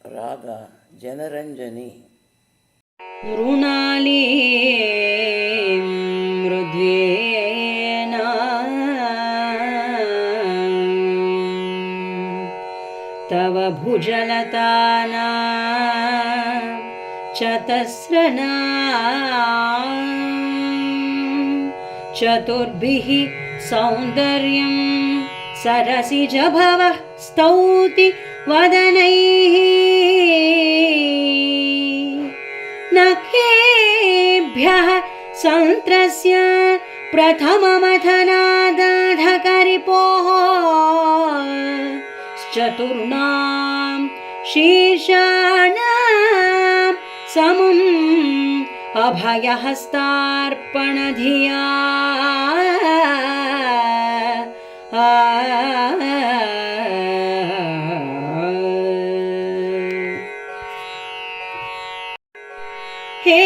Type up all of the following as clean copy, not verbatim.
ರಾಗ ಜನರಂಜನಿ. ಮೃಣಾಲಿ ಮೃದ್ವೇನ ತವ ಭುಜಲತಾನಾ ಚತಸ್ರನಾ ಚತುರ್ಭಿಃ ಸೌಂದರ್ಯಂ ಸರಸಿಜ ಭವಃ ಸ್ತೌತಿ ವದನೈಃ ನಖೇಭ್ಯಃ ಸಂತ್ರಸ್ಯ ಪ್ರಥಮಮಥನಾದಾಧಕರಿಪೋಃ ಚತುರ್ಣಾಂ ಶೀರ್ಷಾಣಾಂ ಸಮಂ ಅಭಯಹಸ್ತಾರ್ಪಣಧಿಯಾ ಹೇ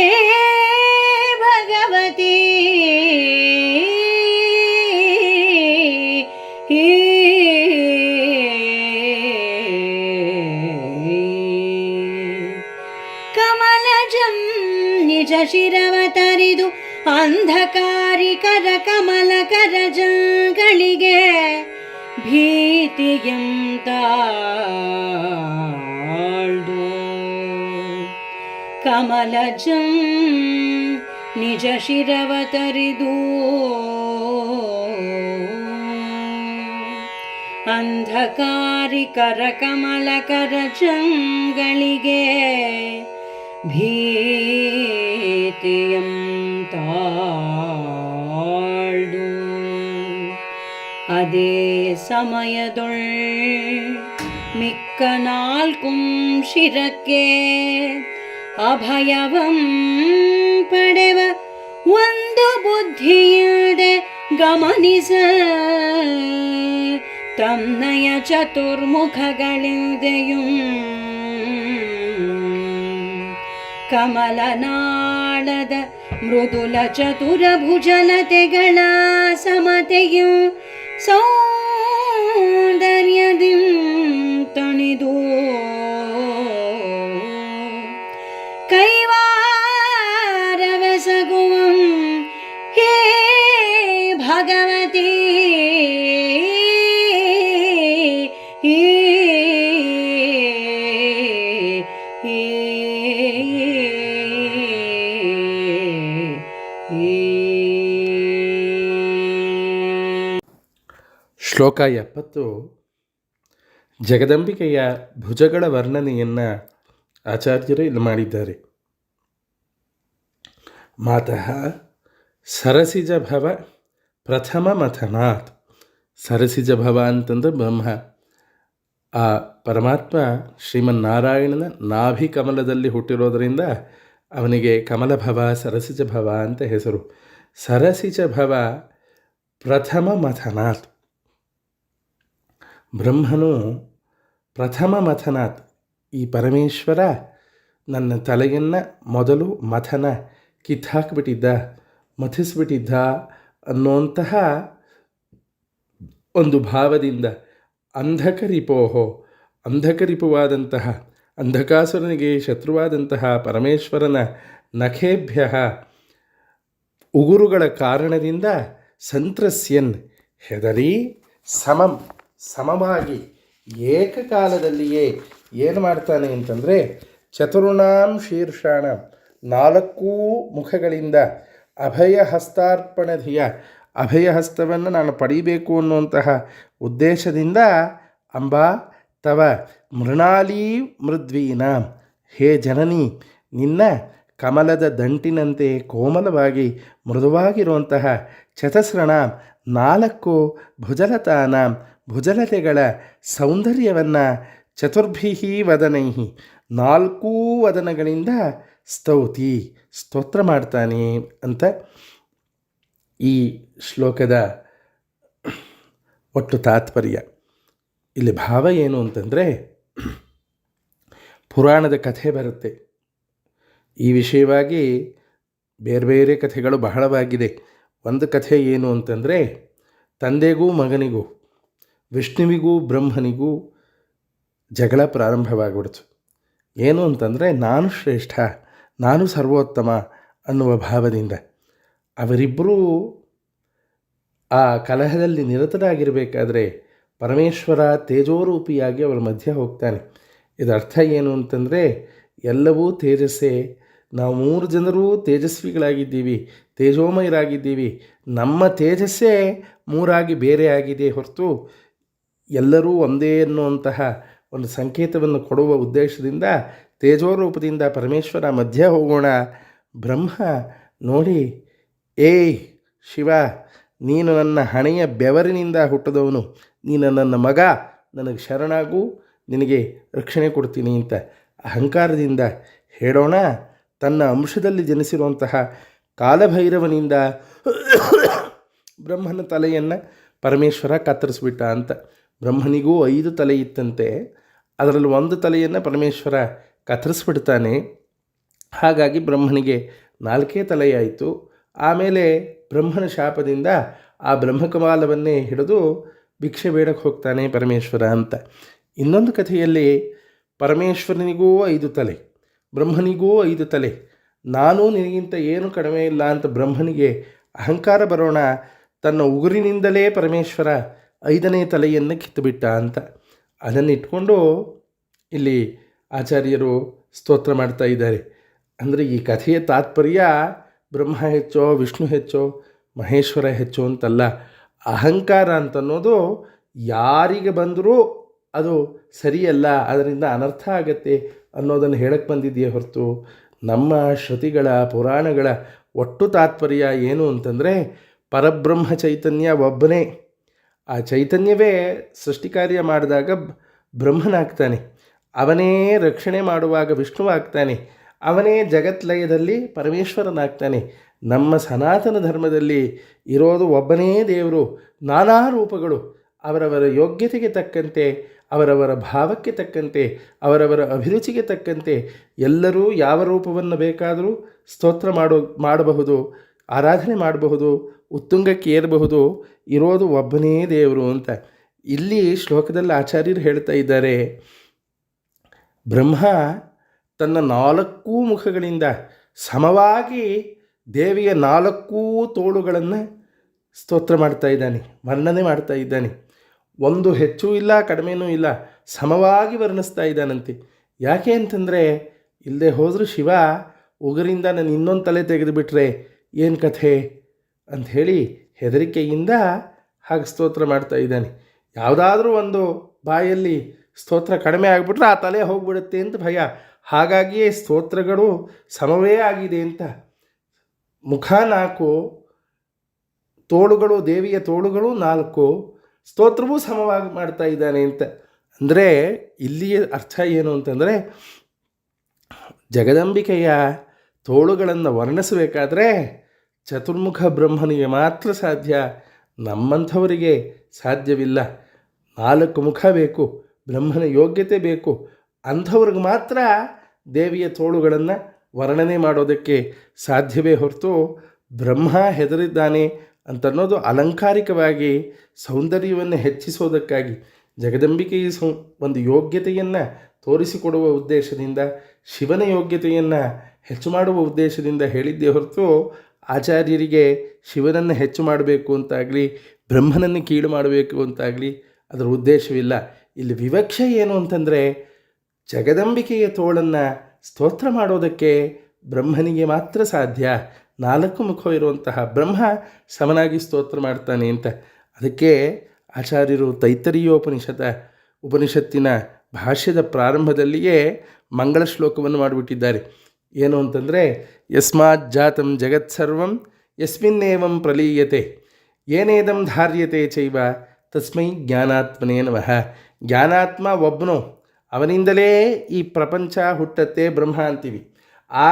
ಭಗವತಿ ಕಮಲಜಂ ನಿಜ ಶಿರವತರಿದು ಅಂಧಕಾರಿಕರ ಕಮಲ ಕರಜಗಳಿಗೆ ಭೀತಿಯಂ ತಾಳ್ದು ಕಮಲಜಂ ನಿಜ ಶಿರವತರಿದು ಅಂಧಕಾರಿಕರ ಕಮಲ ಕರಜಗಳಿಗೆ ಭೀತಿಯಂ ತಾಳ್ದು ಅದೇ ಸಮಯದೊಳ್ ಮಿಕ್ಕ ನಾಲ್ಕುಂ ಶಿರಕ್ಕೆ ಅಭಯವಂ ಪಡೆವ ಒಂದು ಬುದ್ಧಿಯದೆ ಗಮನಿಸ ತನ್ನಯ ಚತುರ್ಮುಖಗಳಿಂದೆಯುಂ ಕಮಲನಾಳದ ಮೃದುಲ ಚತುರ ಭುಜಲತೆಗಳ ಸಮತೆಯು ಸೌಂದರ್ಯದಿಂ ತಣಿದು ಕೈವಾರವೆಸಗುವಂ ಹೇ ಭಗವತಿ ಶ್ಲೋಕ 70. ಜಗದಂಬಿಕೆಯ ಭುಜಗಳ ವರ್ಣನೆಯನ್ನು ಆಚಾರ್ಯರು ಇಲ್ಲಿ ಮಾಡಿದ್ದಾರೆ. ಮಾತಃ ಸರಸಿಜ ಭವ ಪ್ರಥಮ ಮಥನಾತ್. ಸರಸಿಜ ಭವ ಅಂತಂದ್ರೆ ಬ್ರಹ್ಮ. ಆ ಪರಮಾತ್ಮ ಶ್ರೀಮನ್ನಾರಾಯಣನ ನಾಭಿ ಕಮಲದಲ್ಲಿ ಹುಟ್ಟಿರೋದರಿಂದ ಅವನಿಗೆ ಕಮಲಭವ ಸರಸಿಜ ಭವ ಅಂತ ಹೆಸರು. ಸರಸಿಜ ಭವ ಪ್ರಥಮ ಮಥನಾತ್. ಬ್ರಹ್ಮನು ಪ್ರಥಮ ಮಥನಾತ್, ಈ ಪರಮೇಶ್ವರ ನನ್ನ ತಲೆಯನ್ನು ಮೊದಲು ಮಥನ ಕಿತ್ತಾಕ್ಬಿಟ್ಟಿದ್ದ, ಮಥಿಸ್ಬಿಟ್ಟಿದ್ದ ಅನ್ನೋಂತಹ ಒಂದು ಭಾವದಿಂದ ಅಂಧಕರಿಪೋಹೋ, ಅಂಧಕರಿಪುವಾದಂತಹ ಅಂಧಕಾಸುರನಿಗೆ ಶತ್ರುವಾದಂತಹ ಪರಮೇಶ್ವರನ ನಖೇಭ್ಯ ಉಗುರುಗಳ ಕಾರಣದಿಂದ ಸಂತ್ರಸ್ಯನ್ ಹೆದರಿ ಸಮವಾಗಿ ಏಕಕಾಲದಲ್ಲಿಯೇ ಏನು ಮಾಡ್ತಾನೆ ಅಂತಂದರೆ ಚತುರ್ಣಾಂ ಶೀರ್ಷಾಣ ನಾಲ್ಕೂ ಮುಖಗಳಿಂದ ಅಭಯ ಹಸ್ತಾರ್ಪಣಧಿಯ ಅಭಯಹಸ್ತವನ್ನು ನಾನು ಪಡೀಬೇಕು ಅನ್ನುವಂತಹ ಉದ್ದೇಶದಿಂದ ಅಂಬಾ ತವ ಮೃಣಾಲೀ ಮೃದ್ವೀನ, ಹೇ ಜನನಿ ನಿನ್ನ ಕಮಲದ ದಂಟಿನಂತೆ ಕೋಮಲವಾಗಿ ಮೃದುವಾಗಿರುವಂತಹ ಚತಸ್ರಣ ನಾಲ್ಕು ಭುಜಲತಾನ ಭುಜಲತೆಗಳ ಸೌಂದರ್ಯವನ್ನು ಚತುರ್ಭಿಹಿ ವದನೈಹಿ ನಾಲ್ಕೂ ವದನಗಳಿಂದ ಸ್ತೋತ್ರ ಮಾಡ್ತಾನೆ ಅಂತ ಈ ಶ್ಲೋಕದ ಒಟ್ಟು ತಾತ್ಪರ್ಯ. ಇಲ್ಲಿ ಭಾವ ಏನು ಅಂತಂದರೆ, ಪುರಾಣದ ಕಥೆ ಬರುತ್ತೆ. ಈ ವಿಷಯವಾಗಿ ಬೇರೆ ಬೇರೆ ಕಥೆಗಳು ಬಹಳವಾಗಿದೆ. ಒಂದು ಕಥೆ ಏನು ಅಂತಂದರೆ, ತಂದೆಗೂ ಮಗನಿಗೂ, ವಿಷ್ಣುವಿಗೂ ಬ್ರಹ್ಮನಿಗೂ ಜಗಳ ಪ್ರಾರಂಭವಾಗಿಬಿಡ್ತು. ಏನು ಅಂತಂದರೆ ನಾನು ಶ್ರೇಷ್ಠ, ನಾನು ಸರ್ವೋತ್ತಮ ಅನ್ನುವ ಭಾವದಿಂದ. ಅವರಿಬ್ಬರೂ ಆ ಕಲಹದಲ್ಲಿ ನಿರತರಾಗಿರಬೇಕಾದ್ರೆ ಪರಮೇಶ್ವರ ತೇಜೋರೂಪಿಯಾಗಿ ಅವರ ಮಧ್ಯೆ ಹೋಗ್ತಾನೆ. ಇದರ ಅರ್ಥ ಏನು ಅಂತಂದರೆ ಎಲ್ಲವೂ ತೇಜಸ್ಸೇ, ನಾವು 3 ಜನರೂ ತೇಜಸ್ವಿಗಳಾಗಿದ್ದೀವಿ, ತೇಜೋಮಯರಾಗಿದ್ದೀವಿ. ನಮ್ಮ ತೇಜಸ್ಸೇ 3 ಬೇರೆ ಆಗಿದೆ ಹೊರತು ಎಲ್ಲರೂ ಒಂದೇ ಅನ್ನುವಂತಹ ಒಂದು ಸಂಕೇತವನ್ನು ಕೊಡುವ ಉದ್ದೇಶದಿಂದ ತೇಜೋರೂಪದಿಂದ ಪರಮೇಶ್ವರ ಮಧ್ಯೆ ಹೋಗೋಣ. ಬ್ರಹ್ಮ ನೋಡಿ, ಏಯ್ ಶಿವ, ನೀನು ನನ್ನ ಹಣೆಯ ಬೆವರಿನಿಂದ ಹುಟ್ಟಿದವನು, ನೀನು ನನ್ನ ಮಗ, ನನಗೆ ಶರಣಾಗು, ನಿನಗೆ ರಕ್ಷಣೆ ಕೊಡ್ತೀನಿ ಅಂತ ಅಹಂಕಾರದಿಂದ ಹೇಳೋಣ. ತನ್ನ ಅಂಶದಲ್ಲಿ ಜನಿಸಿರುವಂತಹ ಕಾಲಭೈರವನಿಂದ ಬ್ರಹ್ಮನ ತಲೆಯನ್ನು ಪರಮೇಶ್ವರ ಕತ್ತರಿಸ್ಬಿಟ್ಟ ಅಂತ. ಬ್ರಹ್ಮನಿಗೂ 5 ತಲೆ ಇತ್ತಂತೆ, ಅದರಲ್ಲಿ 1 ತಲೆಯನ್ನು ಪರಮೇಶ್ವರ ಕತ್ತರಿಸ್ಬಿಡ್ತಾನೆ. ಹಾಗಾಗಿ ಬ್ರಹ್ಮನಿಗೆ 4 ತಲೆಯಾಯಿತು. ಆಮೇಲೆ ಬ್ರಹ್ಮನ ಶಾಪದಿಂದ ಆ ಬ್ರಹ್ಮಕಮಾಲವನ್ನೇ ಹಿಡಿದು ಭಿಕ್ಷೆ ಬೇಡಕ್ಕೆ ಹೋಗ್ತಾನೆ ಪರಮೇಶ್ವರ ಅಂತ. ಇನ್ನೊಂದು ಕಥೆಯಲ್ಲಿ ಪರಮೇಶ್ವರನಿಗೂ 5 ತಲೆ, ಬ್ರಹ್ಮನಿಗೂ 5 ತಲೆ, ನಾನು ನಿನಗಿಂತ ಏನು ಕಡಿಮೆ ಇಲ್ಲ ಅಂತ ಬ್ರಹ್ಮನಿಗೆ ಅಹಂಕಾರ ಬರೋಣ. ತನ್ನ ಉಗುರಿನಿಂದಲೇ ಪರಮೇಶ್ವರ 5ನೇ ತಲೆಯನ್ನು ಕಿತ್ತುಬಿಟ್ಟ ಅಂತ. ಅದನ್ನು ಇಟ್ಕೊಂಡು ಇಲ್ಲಿ ಆಚಾರ್ಯರು ಸ್ತೋತ್ರ ಮಾಡ್ತಾ ಇದ್ದಾರೆ. ಅಂದರೆ ಈ ಕಥೆಯ ತಾತ್ಪರ್ಯ ಬ್ರಹ್ಮ ಹೆಚ್ಚೋ, ವಿಷ್ಣು ಹೆಚ್ಚೋ, ಮಹೇಶ್ವರ ಹೆಚ್ಚೋ ಅಂತಲ್ಲ. ಅಹಂಕಾರ ಅಂತನ್ನೋದು ಯಾರಿಗೆ ಬಂದರೂ ಅದು ಸರಿಯಲ್ಲ, ಅದರಿಂದ ಅನರ್ಥ ಆಗತ್ತೆ ಅನ್ನೋದನ್ನು ಹೇಳಕ್ಕೆ ಬಂದಿದೆಯೇ ಹೊರತು ನಮ್ಮ ಶ್ರುತಿಗಳ ಪುರಾಣಗಳ ಒಟ್ಟು ತಾತ್ಪರ್ಯ ಏನು ಅಂತಂದರೆ ಪರಬ್ರಹ್ಮ ಚೈತನ್ಯ ಒಬ್ಬನೇ. ಆ ಚೈತನ್ಯವೇ ಸೃಷ್ಟಿ ಕಾರ್ಯ ಮಾಡಿದಾಗ ಬ್ರಹ್ಮನಾಗ್ತಾನೆ, ಅವನೇ ರಕ್ಷಣೆ ಮಾಡುವಾಗ ವಿಷ್ಣುವಾಗ್ತಾನೆ, ಅವನೇ ಜಗತ್ಲಯದಲ್ಲಿ ಪರಮೇಶ್ವರನಾಗ್ತಾನೆ. ನಮ್ಮ ಸನಾತನ ಧರ್ಮದಲ್ಲಿ ಇರೋದು ಒಬ್ಬನೇ ದೇವರು, ನಾನಾ ರೂಪಗಳು, ಅವರವರ ಯೋಗ್ಯತೆಗೆ ತಕ್ಕಂತೆ, ಅವರವರ ಭಾವಕ್ಕೆ ತಕ್ಕಂತೆ, ಅವರವರ ಅಭಿರುಚಿಗೆ ತಕ್ಕಂತೆ ಎಲ್ಲರೂ ಯಾವ ರೂಪವನ್ನು ಬೇಕಾದರೂ ಸ್ತೋತ್ರ ಮಾಡಬಹುದು, ಆರಾಧನೆ ಮಾಡಬಹುದು, ಉತ್ತುಂಗಕ್ಕೆ ಏರಬಹುದು. ಇರೋದು ಒಬ್ಬನೇ ದೇವರು ಅಂತ. ಇಲ್ಲಿ ಶ್ಲೋಕದಲ್ಲಿ ಆಚಾರ್ಯರು ಹೇಳ್ತಾ ಇದ್ದಾರೆ, ಬ್ರಹ್ಮ ತನ್ನ 4 ಮುಖಗಳಿಂದ ಸಮವಾಗಿ ದೇವಿಯ 4 ತೋಳುಗಳನ್ನು ಸ್ತೋತ್ರ ಮಾಡ್ತಾ ಇದ್ದಾನೆ, ವರ್ಣನೆ ಮಾಡ್ತಾ ಇದ್ದಾನೆ. ಒಂದು ಹೆಚ್ಚೂ ಇಲ್ಲ, ಕಡಿಮೆನೂ ಇಲ್ಲ, ಸಮವಾಗಿ ವರ್ಣಿಸ್ತಾ ಇದ್ದಾನಂತೆ. ಯಾಕೆ ಅಂತಂದರೆ ಇಲ್ಲದೆ ಹೋದರೂ ಶಿವ ಉಗುರಿಂದ ನಾನು ಇನ್ನೊಂದು ತಲೆ ತೆಗೆದುಬಿಟ್ರೆ ಏನು ಕಥೆ ಅಂಥೇಳಿ ಹೆದರಿಕೆಯಿಂದ ಹಾಗೆ ಸ್ತೋತ್ರ ಮಾಡ್ತಾ ಇದ್ದಾನೆ. ಯಾವುದಾದ್ರೂ ಒಂದು ಬಾಯಲ್ಲಿ ಸ್ತೋತ್ರ ಕಡಿಮೆ ಆಗಿಬಿಟ್ರೆ ಆ ತಲೆ ಹೋಗ್ಬಿಡುತ್ತೆ ಅಂತ ಭಯ. ಹಾಗಾಗಿಯೇ ಸ್ತೋತ್ರಗಳು ಸಮವೇ ಆಗಿದೆ ಅಂತ. ಮುಖ 4, ತೋಳುಗಳು, ದೇವಿಯ ತೋಳುಗಳು 4, ಸ್ತೋತ್ರವೂ ಸಮವಾಗಿ ಮಾಡ್ತಾ ಇದ್ದಾನೆ ಅಂತ. ಅಂದರೆ ಇಲ್ಲಿಯ ಅರ್ಥ ಏನು ಅಂತಂದರೆ ಜಗದಂಬಿಕೆಯ ತೋಳುಗಳನ್ನು ವರ್ಣಿಸಬೇಕಾದ್ರೆ ಚತುರ್ಮುಖ ಬ್ರಹ್ಮನಿಗೆ ಮಾತ್ರ ಸಾಧ್ಯ, ನಮ್ಮಂಥವರಿಗೆ ಸಾಧ್ಯವಿಲ್ಲ. 4 ಮುಖ ಬೇಕು, ಬ್ರಹ್ಮನ ಯೋಗ್ಯತೆ ಬೇಕು, ಅಂಥವ್ರಿಗೆ ಮಾತ್ರ ದೇವಿಯ ತೋಳುಗಳನ್ನು ವರ್ಣನೆ ಮಾಡೋದಕ್ಕೆ ಸಾಧ್ಯವೇ ಹೊರತು ಬ್ರಹ್ಮ ಹೆದರಿದ್ದಾನೆ ಅಂತನ್ನೋದು ಅಲಂಕಾರಿಕವಾಗಿ ಸೌಂದರ್ಯವನ್ನು ಹೆಚ್ಚಿಸೋದಕ್ಕಾಗಿ ಜಗದಂಬಿಕೆಯ ಒಂದು ಯೋಗ್ಯತೆಯನ್ನು ತೋರಿಸಿಕೊಡುವ ಉದ್ದೇಶದಿಂದ, ಶಿವನ ಯೋಗ್ಯತೆಯನ್ನು ಹೆಚ್ಚು ಮಾಡುವ ಉದ್ದೇಶದಿಂದ ಹೇಳಿದ್ದೇ ಹೊರತು ಆಚಾರ್ಯರಿಗೆ ಶಿವನನ್ನು ಹೆಚ್ಚು ಮಾಡಬೇಕು ಅಂತಾಗಲಿ ಬ್ರಹ್ಮನನ್ನು ಕೀಳು ಮಾಡಬೇಕು ಅಂತಾಗಲಿ ಅದರ ಉದ್ದೇಶವಿಲ್ಲ. ಇಲ್ಲಿ ವಿವಕ್ಷೆ ಏನು ಅಂತಂದರೆ ಜಗದಂಬಿಕೆಯ ತೋಳನ್ನು ಸ್ತೋತ್ರ ಮಾಡೋದಕ್ಕೆ ಬ್ರಹ್ಮನಿಗೆ ಮಾತ್ರ ಸಾಧ್ಯ, 4 ಮುಖ ಇರುವಂತಹ ಬ್ರಹ್ಮ ಸಮನಾಗಿ ಸ್ತೋತ್ರ ಮಾಡ್ತಾನೆ ಅಂತ. ಅದಕ್ಕೆ ಆಚಾರ್ಯರು ಉಪನಿಷತ್ತಿನ ಭಾಷ್ಯದ ಪ್ರಾರಂಭದಲ್ಲಿಯೇ ಮಂಗಳ ಶ್ಲೋಕವನ್ನು ಮಾಡಿಬಿಟ್ಟಿದ್ದಾರೆ. ಏನು ಅಂತಂದರೆ ಯಸ್ಮಾತ್ ಜಾತಂ ಜಗತ್ಸರ್ವಂ ಯಸ್ಮಿನ್ನೇವಂ ಪ್ರಲೀಯತೆ ಏನೇದಂ ಧಾರ್ಯತೆ ಚೈವ ತಸ್ಮೈ ಜ್ಞಾನಾತ್ಮನೇ ನಮಃ. ಜ್ಞಾನಾತ್ಮ ಒಬ್ಬನು, ಅವನಿಂದಲೇ ಈ ಪ್ರಪಂಚ ಹುಟ್ಟತ್ತೆ ಬ್ರಹ್ಮ ಅಂತೀವಿ. ಆ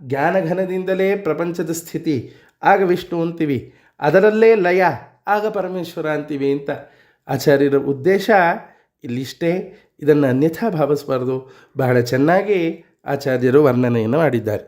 ಜ್ಞಾನಘನದಿಂದಲೇ ಪ್ರಪಂಚದ ಸ್ಥಿತಿ, ಆಗ ವಿಷ್ಣು ಅಂತೀವಿ. ಅದರಲ್ಲೇ ಲಯ, ಆಗ ಪರಮೇಶ್ವರ ಅಂತೀವಿ ಅಂತ ಆಚಾರ್ಯರ ಉದ್ದೇಶ ಇಲ್ಲಿಷ್ಟೇ. ಇದನ್ನು ಅನ್ಯಥಾ ಭಾವಿಸಬಾರ್ದು. ಬಹಳ ಚೆನ್ನಾಗಿ ಆಚಾರ್ಯರು ವರ್ಣನೆಯನ್ನು ಮಾಡಿದ್ದಾರೆ.